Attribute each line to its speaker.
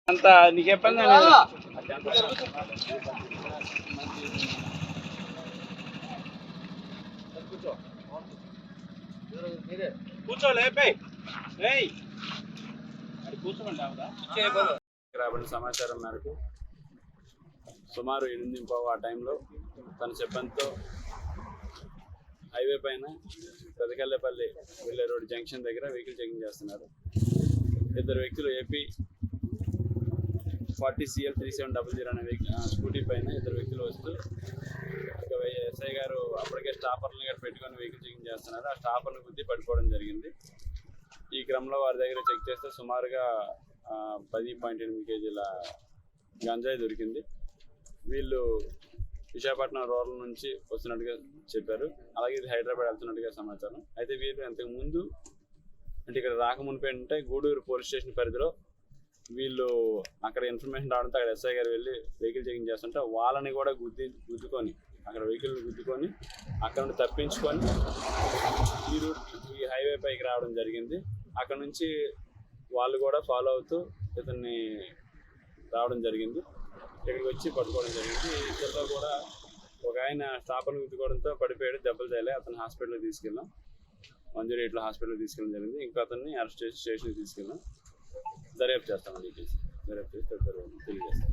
Speaker 1: అంత నీకు చెప్పండి కూర్చోలేపే కూర్చోండి. రాబడిన సమాచారం మేరకు సుమారు 8:15 ఆ టైంలో తన సిబ్బందితో హైవే పైన పెదకల్లేపల్లి వెళ్ళే రోడ్ జంక్షన్ దగ్గర వెహికల్ చెకింగ్ చేస్తున్నారు. ఇద్దరు వ్యక్తులు ఏపీ 40CL 3700 అనే స్కూటీ పైన ఇద్దరు వ్యక్తులు వస్తూ ఎస్ఐ గారు అప్పటికే స్టాపర్లను గారు పెట్టుకొని వెహికల్ చెకింగ్ చేస్తున్నారు. ఆ స్టాపర్ను గుద్ది పడిపోవడం జరిగింది. ఈ క్రమంలో వారి దగ్గర చెక్ చేస్తే సుమారుగా 10.8 kgల గంజాయి దొరికింది. వీళ్ళు విశాఖపట్నం రూరల్ నుంచి వస్తున్నట్టుగా చెప్పారు. అలాగే ఇది హైదరాబాద్ వెళ్తున్నట్టుగా సమాచారం. అయితే వీళ్ళు ఇంతకు ముందు అంటే ఇక్కడ రాకమునిపై అంటే గూడూరు పోలీస్ స్టేషన్ పరిధిలో వీళ్ళు అక్కడ ఇన్ఫర్మేషన్ రావడంతో అక్కడ ఎస్ఐ గారు వెళ్ళి వెహికల్ చెకింగ్ చేస్తుంటే వాళ్ళని కూడా గుద్దుకొని అక్కడ వెహికల్ గుద్దుకొని అక్కడ నుండి తప్పించుకొని ఈ హైవే పైకి రావడం జరిగింది. అక్కడ నుంచి వాళ్ళు కూడా ఫాలో అవుతూ ఇతన్ని రావడం జరిగింది. ఇక్కడికి వచ్చి పట్టుకోవడం జరిగింది. ఇద్దరితో కూడా ఒక ఆయన స్టాపర్ని గుద్దుకోవడంతో పడిపోయాడు, దెబ్బలు తేలే. అతను హాస్పిటల్కి తీసుకెళ్ళాం, 108లో హాస్పిటల్కి తీసుకెళ్ళడం జరిగింది. ఇంకా అతన్ని అరెస్ట్ చేసి స్టేషన్కి తీసుకెళ్ళాం. దర్యాప్తు చేస్తామండి. దర్యాప్తు చేసి తెలియజేస్తాం.